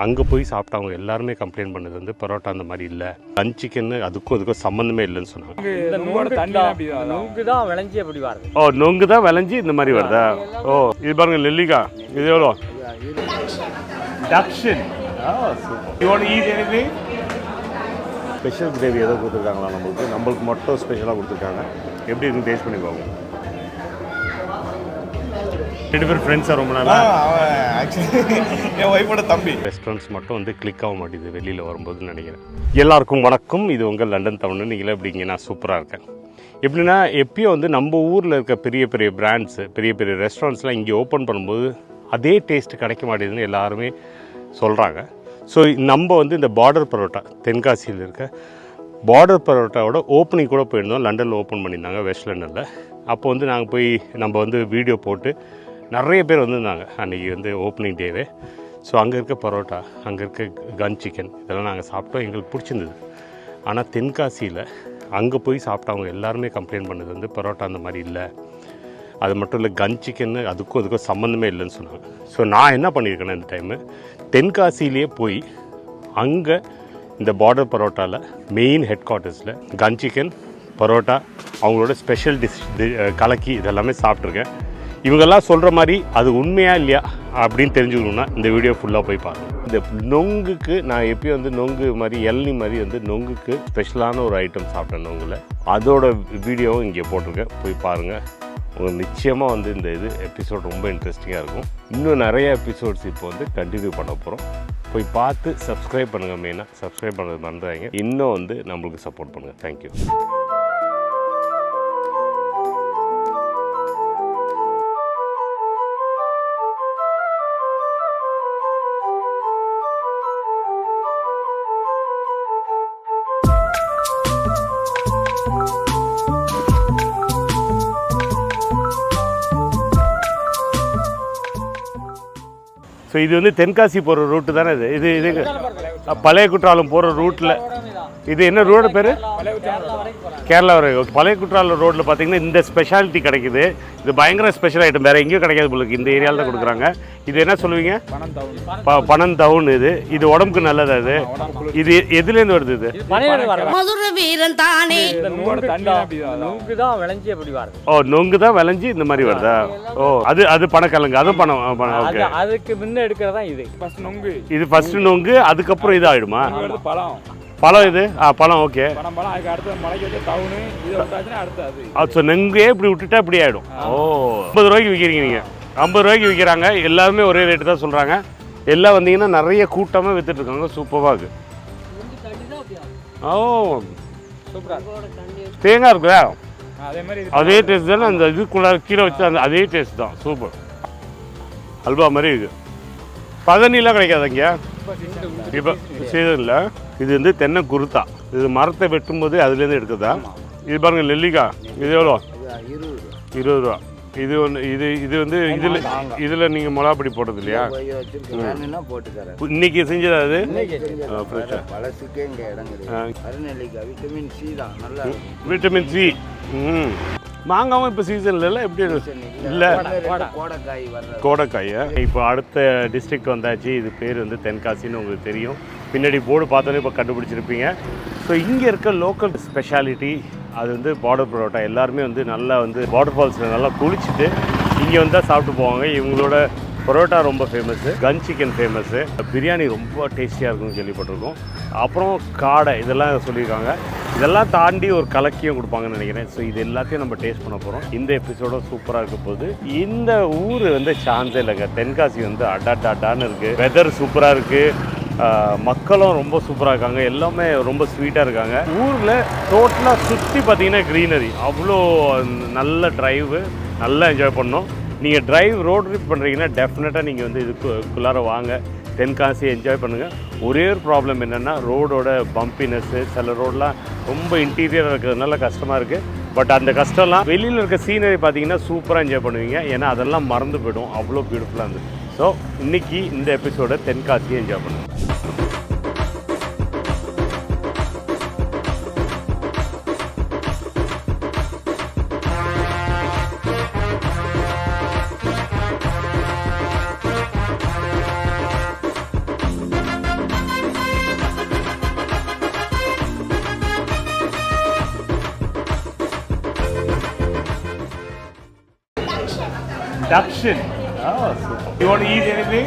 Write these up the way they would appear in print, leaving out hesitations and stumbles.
அங்கே போய் சாப்பிட்டவங்க எல்லாருமே கம்ப்ளைண்ட் பண்ணது வந்து பரோட்டா அந்த மாதிரி இல்லை, லஞ்ச் சிக்கன் அதுக்கும் சம்மந்தமே இல்லைன்னு சொன்னாங்க. நொங்கு தான் விளைஞ்சி அப்படி வருது. ஓ, நொங்கு தான் விளைஞ்சி இந்த மாதிரி வருதா? ஓ, இது பாருங்க நெல்லிக்காய். இது எவ்வளோ? டக்ஷன். ஸ்பெஷல் கிரேவி ஏதோ கொடுத்துருக்காங்களா நம்மளுக்கு மட்டும் ஸ்பெஷலாக கொடுத்துருக்காங்க. எப்படி இருக்குன்னு டேஸ்ட் பண்ணி பார்ப்போம். ரெண்டு பேர் ஃப்ரெண்ட்ஸாக ரொம்ப நாளா? என் ஒய்ஃபோட தம்பி. ரெஸ்டாரண்ட்ஸ் மட்டும் வந்து கிளிக் ஆக மாட்டேது வெளியில் வரும்போதுன்னு நினைக்கிறேன். எல்லாருக்கும் வணக்கம். இது உங்கள் லண்டன் தமிழ். நீங்களே எப்படிங்க? நான் சூப்பராக இருக்கேன். எப்படின்னா எப்பயும் வந்து நம்ம ஊரில் இருக்க பெரிய பெரிய பிராண்ட்ஸு, பெரிய பெரிய ரெஸ்டாரண்ட்ஸ்லாம் இங்கே ஓப்பன் பண்ணும்போது அதே டேஸ்ட் கிடைக்க மாட்டேதுன்னு எல்லாருமே சொல்கிறாங்க. ஸோ நம்ம வந்து இந்த பார்டர் பரோட்டா, தென்காசியில் இருக்க பார்டர் பரோட்டாவோட ஓப்பனிங் கூட போயிருந்தோம். லண்டனில் ஓப்பன் பண்ணியிருந்தாங்க, வெஸ்ட் லண்டனில். அப்போ வந்து நாங்கள் போய் நம்ம வந்து வீடியோ போட்டு நிறைய பேர் வந்திருந்தாங்க அன்றைக்கி வந்து ஓப்பனிங் டேவே. ஸோ அங்கே இருக்க பரோட்டா, அங்கே இருக்க கன் சிக்கன் இதெல்லாம் நாங்கள் சாப்பிட்டோம். எங்களுக்கு பிடிச்சிருந்தது. ஆனால் தென்காசியில் அங்கே போய் சாப்பிட்டவங்க எல்லாருமே கம்ப்ளைண்ட் பண்ணது வந்து பரோட்டா அந்த மாதிரி இல்லை, அது மட்டும் இல்லை கன் சிக்கன் அதுக்கும் சம்மந்தமே இல்லைன்னு சொன்னாங்க. ஸோ நான் என்ன பண்ணியிருக்கேன்னா இந்த டைமு தென்காசியிலே போய் அங்கே இந்த பார்டர் பரோட்டாவில் மெயின் ஹெட் குவார்ட்டர்ஸில் கன் சிக்கன் பரோட்டா அவங்களோட ஸ்பெஷல் டிஷ் கலக்கி இதெல்லாமே சாப்பிட்ருக்கேன். இவங்கெல்லாம் சொல்கிற மாதிரி அது உண்மையாக இல்லையா அப்படின்னு தெரிஞ்சுக்கணுன்னா இந்த வீடியோ ஃபுல்லாக போய் பாருங்கள். இந்த நொங்குக்கு நான் எப்பயும் வந்து நொங்கு மாதிரி இளநி மாதிரி வந்து நொங்குக்கு ஸ்பெஷலான ஒரு ஐட்டம் சாப்பிட்டேன் நொங்குல. அதோட வீடியோவும் இங்கே போட்டிருக்கேன், போய் பாருங்கள். உங்களுக்கு நிச்சயமாக வந்து இந்த எபிசோட் ரொம்ப இன்ட்ரெஸ்டிங்காக இருக்கும். இன்னும் நிறைய எபிசோட்ஸ் இப்போ வந்து கண்டினியூ பண்ண போகிறோம். போய் பார்த்து சப்ஸ்கிரைப் பண்ணுங்கள். மெயினாக சப்ஸ்கிரைப் பண்ணுறது பண்ணுறாங்க. இன்னும் வந்து நம்மளுக்கு சப்போர்ட் பண்ணுங்கள். தேங்க்யூ. ஸோ இது வந்து தென்காசி போகிற ரூட்டு தானே இது இது பழைய குற்றாலம் போகிற ரூட்டில். இது என்ன ரோடு பேர்? கேரளா வரை. பழைய குற்றாலம் ரோட்டில் பார்த்தீங்கன்னா இந்த ஸ்பெஷாலிட்டி கிடைக்குது. இது பயங்கர ஸ்பெஷல் ஐட்டம், வேறு எங்கேயும் கிடைக்காது உங்களுக்கு, இந்த ஏரியாவில் தான் கொடுக்குறாங்க. இது என்ன சொல்லுவீங்க? பனந்தவுன். இது உடம்புக்கு நல்லது. அது இது எதுலேருந்து வருது? இது மதுரை வீரன் தானே. நொங்கு தான் விளைஞ்சி அப்படி வருது. ஓ, நொங்கு தான் விளைஞ்சி இந்த மாதிரி வருதா? ஓ, அது பனக்கிழங்கு. அது பணம். ஓகே, அதுக்கு முன்ன எடுக்கிறதா இது நொங்கு. இது ஃபர்ஸ்ட் நொங்கு, அதுக்கப்புறம் இது ஆயிடுமா? பழம். இது பழம். ஓகே. ஸோ நெங்கே இப்படி விட்டுட்டா இப்படி ஆகிடும். ஓ, 50 ரூபாய்க்கு விற்கிறீங்க நீங்கள்? 50 ரூபாய்க்கு விற்கிறாங்க. எல்லாருமே ஒரே ரேட்டு தான் சொல்கிறாங்க. எல்லாம் வந்தீங்கன்னா நிறைய கூட்டமாக விற்றுட்ருக்காங்க. சூப்பராக இருக்குது. ஓ, தேங்காய் இருக்குல்ல, அதே டேஸ்ட் தானே அந்த இதுக்குள்ளே கீழே வச்சு அந்த அதே டேஸ்ட் தான். சூப்பர். அல்வா மாதிரி இருக்குது. பதனிலாம் கிடைக்காது இங்கே இப்போ சீசனில். இது வந்து தென்னை குருத்தா. இது மரத்தை வெட்டும்போது அதுலேருந்து எடுக்குதா? இது பாருங்கள் நெல்லிக்காய். இது எவ்வளோ? 20 ரூபா. இது ஒன்று. இது வந்து இதில் நீங்கள் மிளகாப்பொடி போட்டது இல்லையா? இன்னைக்கு செஞ்சது அது விட்டமின் சி. மாங்காவும் இப்போ சீசனில் இல்லை. எப்படி இல்லை? கோடைக்காய். இப்போ அடுத்த டிஸ்ட்ரிக்ட் வந்தாச்சு. இது பேர் வந்து தென்காசின்னு உங்களுக்கு தெரியும். பின்னாடி போர்டு பார்த்தோன்னே இப்போ கண்டுபிடிச்சிருப்பீங்க. ஸோ இங்கே இருக்க லோக்கல் ஸ்பெஷாலிட்டி அது வந்து பார்டர் பரோட்டா. எல்லாருமே வந்து நல்லா வந்து வாட்டர் ஃபால்ஸில் நல்லா குளிச்சுட்டு இங்கே வந்தால் சாப்பிட்டு போவாங்க. இவங்களோட பரோட்டா ரொம்ப ஃபேமஸ்ஸு, கன் சிக்கன் ஃபேமஸ்ஸு, பிரியாணி ரொம்ப டேஸ்டியாக இருக்கும்னு கேள்விப்பட்டிருக்கோம். அப்புறம் காடை இதெல்லாம் சொல்லியிருக்காங்க. இதெல்லாம் தாண்டி ஒரு கலக்கியும் கொடுப்பாங்கன்னு நினைக்கிறேன். ஸோ இது எல்லாத்தையும் நம்ம டேஸ்ட் பண்ண போகிறோம். இந்த எபிசோட சூப்பராக இருக்க போகுது. இந்த ஊர் வந்து சான்ஸே இல்லைங்க. தென்காசி வந்து அடான்னு இருக்குது. வெதர் சூப்பராக இருக்குது. மக்களும் ரொம்ப சூப்பராக இருக்காங்க. எல்லாமே ரொம்ப ஸ்வீட்டாக இருக்காங்க. ஊரில் டோட்டலாக சுற்றி பார்த்தீங்கன்னா க்ரீனரி. அவ்வளோ நல்ல ட்ரைவு, நல்லா என்ஜாய் பண்ணோம். நீங்கள் ரோட் ட்ரிப் பண்ணுறீங்கன்னா டெஃபினட்டாக நீங்கள் வந்து இதுக்குள்ளார வாங்க, தென்காசி என்ஜாய் பண்ணுங்கள். ஒரே ஒரு ப்ராப்ளம் என்னென்னா ரோடோட பம்பினஸ்ஸு. சில ரோடெலாம் ரொம்ப இன்டீரியராக இருக்கிறதுனால கஷ்டமாக இருக்குது. பட் அந்த கஷ்டம்லாம் வெளியில் இருக்க சீனரி பார்த்தீங்கன்னா சூப்பராக என்ஜாய் பண்ணுவீங்க. ஏன்னா அதெல்லாம் மறந்து போய்டும், அவ்வளோ பியூட்டிஃபுல்லாக இருந்தது. ஸோ இன்றைக்கி இந்த எபிசோட தென்காசியை என்ஜாய் பண்ணுங்கள். Induction. Oh, super. You want to eat anything?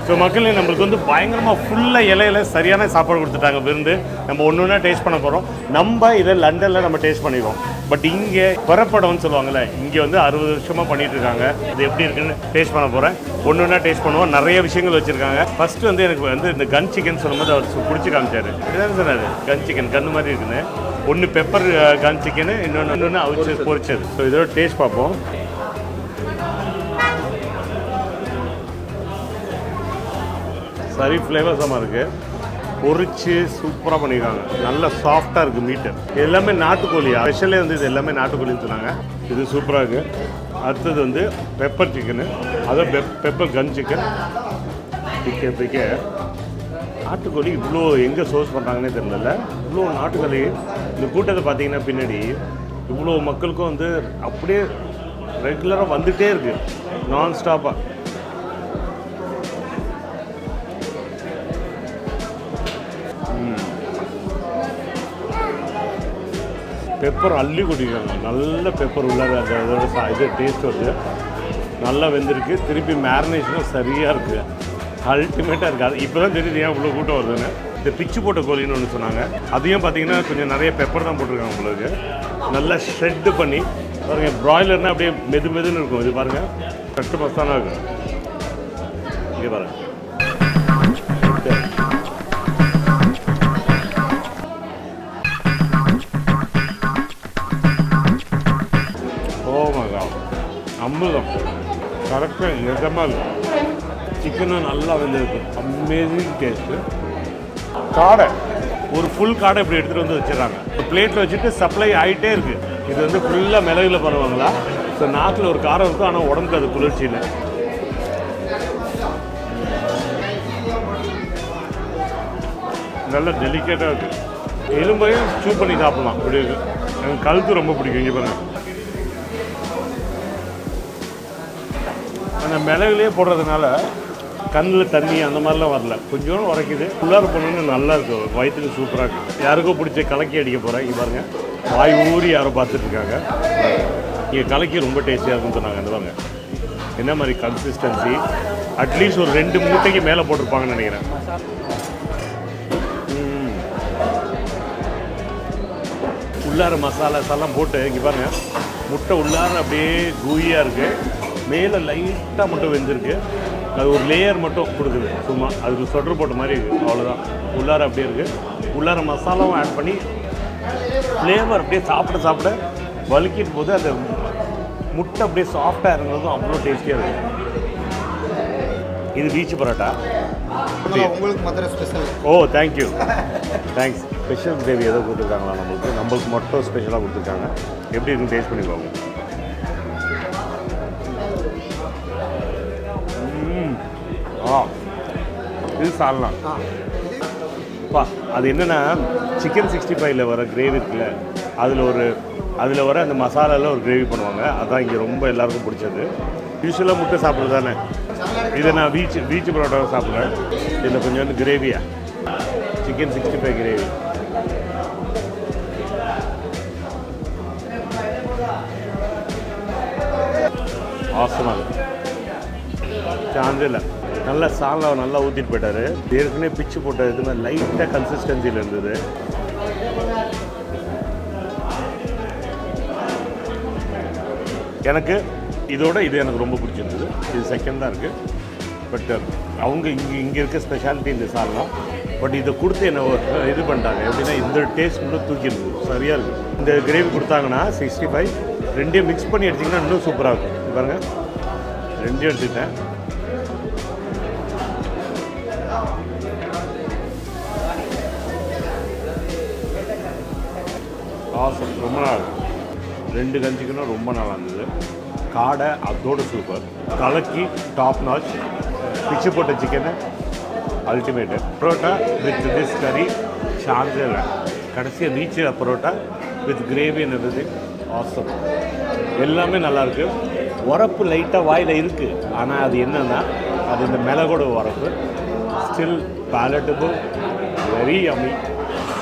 So மக்களே நம்மளுக்கு வந்து பயங்கரமாக ஃபுல்லாக இலையில சரியான சாப்பாடு கொடுத்துட்டாங்க விருந்து. நம்ம ஒன்று ஒன்றா டேஸ்ட் பண்ண போகிறோம். நம்ம இதை லண்டனில் நம்ம டேஸ்ட் பண்ணிடுவோம். பட் இங்கே புறப்படம்னு சொல்லுவாங்கள்ல, இங்கே வந்து 60 வருஷமாக பண்ணிட்டு இருக்காங்க. இது எப்படி இருக்குன்னு டேஸ்ட் பண்ண போகிறேன். ஒன்று ஒன்றா டேஸ்ட் பண்ணுவோம். நிறைய விஷயங்கள் வச்சுருக்காங்க. ஃபஸ்ட்டு வந்து எனக்கு வந்து இந்த கன் சிக்கன் சொல்லும்போது அவர் பிடிச்சி காமிச்சார். இதுதான் சொன்னார், கன் சிக்கன் கன்று மாதிரி இருக்குன்னு. ஒன்று பெப்பர் கன் சிக்கனு, இன்னொன்று அவிச்சு பொரிச்சது. ஸோ இதோட டேஸ்ட் பார்ப்போம். சரி ஃப்ளேவர்ஸமாக இருக்குது. பொரிச்சு சூப்பராக பண்ணியிருக்காங்க. நல்லா சாஃப்டாக இருக்குது மீட்டு. எல்லாமே நாட்டுக்கோழியா, ஸ்பெஷலே வந்து இது எல்லாமே நாட்டுக்கோழின்னு சொன்னாங்க. இது சூப்பராக இருக்குது. அடுத்தது வந்து பெப்பர் சிக்கனு, அதுவும் பெப்பர் கன் சிக்கன். பிக்க நாட்டுக்கோழி இவ்வளோ எங்கே சோர்ஸ் பண்ணுறாங்கன்னே தெரியல. இவ்வளோ நாட்டுக்கோழி இந்த கூட்டத்தை பார்த்தீங்கன்னா பின்னாடி இவ்வளோ மக்களுக்கும் வந்து அப்படியே ரெகுலராக வந்துகிட்டே இருக்குது நான் ஸ்டாப்பாக. பெப்பர் அள்ளி கொட்டிருக்காங்க. நல்ல பெப்பர் உள்ளார அந்த இதோட இது டேஸ்ட் வருது. நல்லா வெந்திருக்கு. திருப்பி மேரினேஷனும் சரியாக இருக்குது. அல்டிமேட்டாக இருக்குது. அது இப்போ தான் தெரியுது ஏன் இவ்வளோ கூட்டம் வருதுன்னு. இந்த பிச்சு போட்ட கோழின்னு ஒன்று சொன்னாங்க. அதையும் பார்த்தீங்கன்னா கொஞ்சம் நிறைய பெப்பர் தான் போட்டிருக்காங்க உங்களுக்கு. நல்லா ஷ்ரெட்டு பண்ணி பாருங்கள். ப்ராய்லர்னால் அப்படியே மெதுன்னு இருக்கும். இது பாருங்கள், கட்டு மஸ்தானாக இருக்கும். இங்கே பாருங்கள். அம்புதம் கரெக்டாக நிஜமாக இருக்கும். சிக்கனும் நல்லா வெந்திருக்கு. Amazing taste. காடை ஒரு ஃபுல் காடை இப்படி எடுத்துகிட்டு வந்து வச்சிடறாங்க. பிளேட்டில் வச்சுட்டு சப்ளை ஆகிட்டே இருக்குது. இது வந்து ஃபுல்லாக மிளகுல பண்ணுவாங்களா. ஸோ நாக்கில் ஒரு காரம் இருக்கும், ஆனால் உடம்புக்கு அது குளிர்ச்சியில். நல்லா டெலிகேட்டாக இருக்குது. எலும்பையும் சூ பண்ணி சாப்பிட்லாம். இப்படி இருக்குது. எனக்கு கழுத்து ரொம்ப பிடிக்கும். இங்கே பாருங்கள், அந்த மிளகுலேயே போடுறதுனால கண்ணில் தண்ணி அந்த மாதிரிலாம் வரல. கொஞ்சம் உரைக்குது. உள்ளார போனோன்னு நல்லா இருக்கும். வயிற்றுக்கு சூப்பராக இருக்குது. யாருக்கோ பிடிச்ச கலக்கி அடிக்க போகிறேன். இங்கே பாருங்க, வாய் ஊறி யாரோ பார்த்துட்ருக்காங்க. இங்கே கலக்கி ரொம்ப டேஸ்டியாக இருக்குன்னு சொன்னாங்க. அந்த பாருங்க என்ன மாதிரி கன்சிஸ்டன்சி. அட்லீஸ்ட் ஒரு 2 மூட்டைக்கு மேலே போட்டிருப்பாங்கன்னு நினைக்கிறேன். உள்ளார மசாலாஸ் எல்லாம் போட்டு இங்கே பாருங்கள், முட்டை உள்ளார அப்படியே கூயாக இருக்குது. மேலே லைட்டாக மட்டும் வெந்திருக்கு. அது ஒரு லேயர் மட்டும் கொடுக்குது. சும்மா அதுக்கு சொட்டர் போட்ட மாதிரி இருக்குது. அவ்வளோதான். உள்ளார அப்படியே இருக்குது. உள்ளார மசாலாவும் ஆட் பண்ணி ஃப்ளேவர் அப்படியே சாப்பிட வலிக்கிட்டு போது அந்த முட்டை அப்படியே சாஃப்டாக இருந்ததும் அவ்வளோ டேஸ்டியாக இருக்குது. இது பீச் பரோட்டா. உங்களுக்கு மதுரை ஸ்பெஷல். ஓ தேங்க்யூ, தேங்க்ஸ். ஸ்பெஷல் கிரேவி ஏதோ கொடுத்துருக்காங்களா நம்மளுக்கு மட்டும் ஸ்பெஷலாக கொடுத்துருக்காங்க. எப்படி இருக்குன்னு டேஸ்ட் பண்ணி பார்ப்போம். இது சால்னா பா. அது என்னென்னா சிக்கன் 65ல் வர கிரேவி இருக்குல்ல, அதில் வர அந்த மசாலாவில் ஒரு கிரேவி பண்ணுவாங்க. அதுதான் இங்கே ரொம்ப எல்லாருக்கும் பிடிச்சது. யூஸ்வலாக முட்டை சாப்பிட்றது தானே. இதை நான் பீச் பரோட்டாவை சாப்பிட்றேன். இதில் கொஞ்சம் வந்து கிரேவியா சிக்கன் 65 கிரேவி. ஆசமாக சான்ஸ் இல்லை. நல்லா சால்னாவை நல்லா ஊற்றிட்டு போயிட்டார். ஏற்கனவே பிச்சு போட்ட இது மாதிரி லைட்டாக கன்சிஸ்டன்சியில் இருந்தது. எனக்கு இதோட இது எனக்கு ரொம்ப பிடிச்சிருந்தது. இது செகண்ட் தான் இருக்குது. பட் அவங்க இங்கே இருக்க ஸ்பெஷாலிட்டி இந்த சால்னா. பட் இதை கொடுத்து என்ன இது பண்ணிட்டாங்க எப்படின்னா, இந்த டேஸ்ட் மட்டும் தூக்கிடுது. சரியாக இருக்குது. இந்த கிரேவி கொடுத்தாங்கன்னா 65 ரெண்டையும் மிக்ஸ் பண்ணி எடுத்திங்கன்னா இன்னும் சூப்பராக இருக்கும். பாருங்கள், ரெண்டையும் எடுத்துக்கிட்டேன். ஆசம். ரொம்ப நாள் 2 கஞ்சிக்கணும். ரொம்ப நல்லா இருந்தது. காடை அதோட சூப்பர். கலக்கி டாப் நாச். பிச்சு போட்ட chicken ultimate. Parotta with this கறி சான்ஸே இல்லை. கடைசியாக ரீச் பரோட்டா வித் கிரேவி என்னது ஆசம். எல்லாமே நல்லாயிருக்கு. உரப்பு லைட்டாக வாயில் இருக்குது. ஆனால் அது என்னென்னா, அது இந்த மிளகோட உரப்பு. Still palatable, very yummy,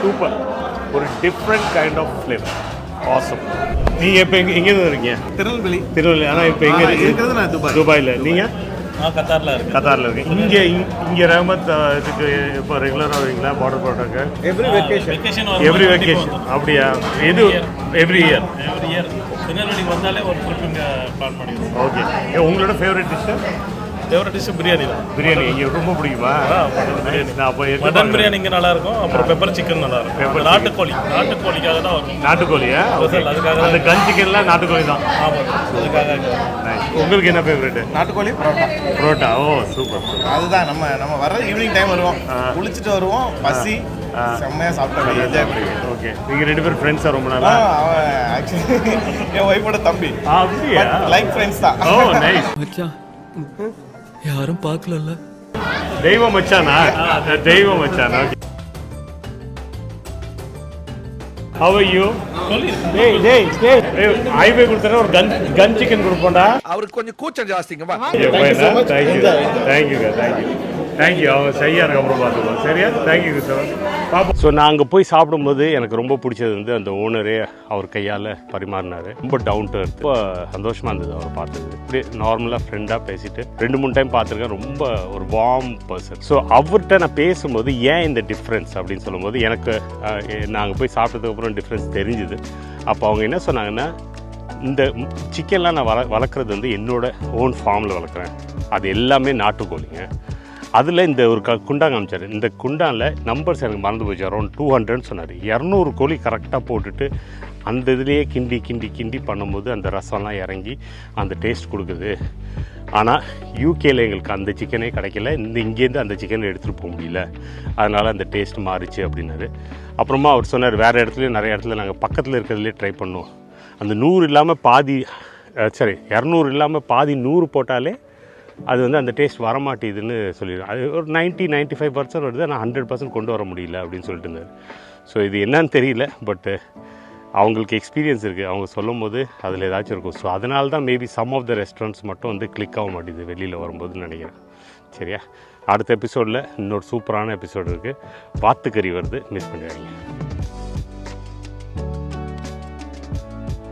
super. ஒரு different kind of flavour. Awesome. நீங்கள் இப்போ எங்கேருந்து இருக்கீங்க? திருநெல்வேலி. ஆனால் இப்போ எங்கே இருக்கிறது நான் துபாயில். நீங்கள் கத்தாரில் இருக்கு. கத்தாரில் இருக்கு. இங்கே ரஹமத் இதுக்கு இப்போ ரெகுலராக வரீங்களா? பார்டர் போட்டாங்க எவ்ரி வெக்கேஷன் எவ்ரி வெக்கேஷன். அப்படியா? எது எவ்ரி இயர் திருநெல்வேலிக்கு வந்தாலே ஒரு ட்ரிப் இங்கே பிளான் பண்ணிடுவோம். ஓகே. உங்களோட favourite dish? Favourite dish biryani தான். பிரியாணி இங்கே ரொம்ப பிடிக்குமா? பிரியாணி. நான் அப்போ மட்டன் பிரியாணி இங்கே நல்லா இருக்கும். அப்புறம் பெப்பர் சிக்கன் நல்லா இருக்கும். நாட்டுக்கோழிக்காக தான் வரும். நாட்டுக்கோழியா? அதுக்காக அந்த கன் சிக்கன்லாம் நாட்டுக்கோழி தான். ஆமாம், அதுக்காக. உங்களுக்கு என்ன ஃபேவரட்? நாட்டுக்கோழி பரோட்டா. புரோட்டா. ஓ சூப்பர். அதுதான் நம்ம வர ஈவினிங் டைம் வருவோம், குளிச்சுட்டு வருவோம், பசி செம்மையா சாப்பிட்டோம், என்ஜாய் பண்ணுவோம். ஓகே. நீங்கள் 2 பேரும் ஃப்ரெண்ட்ஸாக ரொம்ப நாளா? அவன் ஆக்சுவலி என் ஒய்ஃபோட தம்பி. அப்படியா? லைக் ஃப்ரெண்ட்ஸ் தான். ஓ நைஸ். மச்சான் யாரும் பார்க்கலல்ல. தெய்வ மச்சானா? தெய்வ மச்சானா? How are you? டேய் ஹைவே கொடுத்தா ஒரு கன் சிக்கன் கொடுப்போம்டா. அவருக்கு கொஞ்சம் கூச்சம் ஜாஸ்திங்க. தேங்க்யூ. அவன் சரியா இருக்கு. அப்புறம் பார்த்துக்கலாம். சரியா? Thank you sir. பார்ப்போம். ஸோ நான் அங்கே போய் சாப்பிடும்போது எனக்கு ரொம்ப பிடிச்சது வந்து அந்த ஓனரே அவர் கையால் பரிமாறினார். ரொம்ப டவுன் டு எர்த். ரொம்ப சந்தோஷமாக இருந்தது அவரை பார்த்தது. இப்படி நார்மலாக ஃப்ரெண்டாக பேசிட்டு 2-3 டைம் பார்த்துருக்கேன். ரொம்ப ஒரு வார்ம் பர்சன். ஸோ அவர்கிட்ட நான் பேசும்போது ஏன் இந்த டிஃப்ரென்ஸ் அப்படின்னு சொல்லும்போது எனக்கு நாங்கள் போய் சாப்பிட்டதுக்கப்புறம் டிஃப்ரென்ஸ் தெரிஞ்சுது. அப்போ அவங்க என்ன சொன்னாங்கன்னா, இந்த சிக்கன்லாம் நான் வளர்க்குறது வந்து என்னோட ஓன் ஃபார்மில் வளர்க்குறேன். அது எல்லாமே நாட்டுக்கோழிங்க. அதில் இந்த ஒரு குண்டான் காமிச்சார். இந்த குண்டானில் நம்பர்ஸ் எனக்கு மறந்து போச்சு. அரௌண்ட் 200ன்னு சொன்னார். 200 கோழி கரெக்டாக போட்டுட்டு அந்த இதுலேயே கிண்டி பண்ணும்போது அந்த ரசம்லாம் இறங்கி அந்த டேஸ்ட் கொடுக்குது. ஆனால் யூகேயில் எங்களுக்கு அந்த சிக்கனே கிடைக்கல. இங்கேருந்து அந்த சிக்கனை எடுத்துகிட்டு போக முடியல. அதனால் அந்த டேஸ்ட் மாறிச்சு அப்படின்னாரு. அப்புறமா அவர் சொன்னார், வேறு இடத்துலையும் நிறைய இடத்துல நாங்கள் பக்கத்தில் இருக்கிறதுலே ட்ரை பண்ணோம். அந்த 100 இல்லாமல் பாதி 200 இல்லாமல் பாதி 100 போட்டாலே அது வந்து அந்த டேஸ்ட் வரமாட்டேதுன்னு சொல்லிடுறேன். அது ஒரு 90-95% வருது. ஆனால் 100% கொண்டு வர முடியல அப்படின்னு சொல்லிட்டு இருந்தார். ஸோ இது என்னன்னு தெரியல. பட்டு அவங்களுக்கு எக்ஸ்பீரியன்ஸ் இருக்குது. அவங்க சொல்லும் போது அதில் ஏதாச்சும் இருக்கும். ஸோ அதனால தான் maybe some of the restaurants மட்டும் வந்து கிளிக் ஆக மாட்டேது வெளியில் வரும்போதுன்னு நினைக்கிறேன். சரியா? அடுத்த எபிசோடில் இன்னொரு சூப்பரான எபிசோடு இருக்குது. வாத்துக்கறி வருது, மிஸ் பண்ணிடுறீங்க.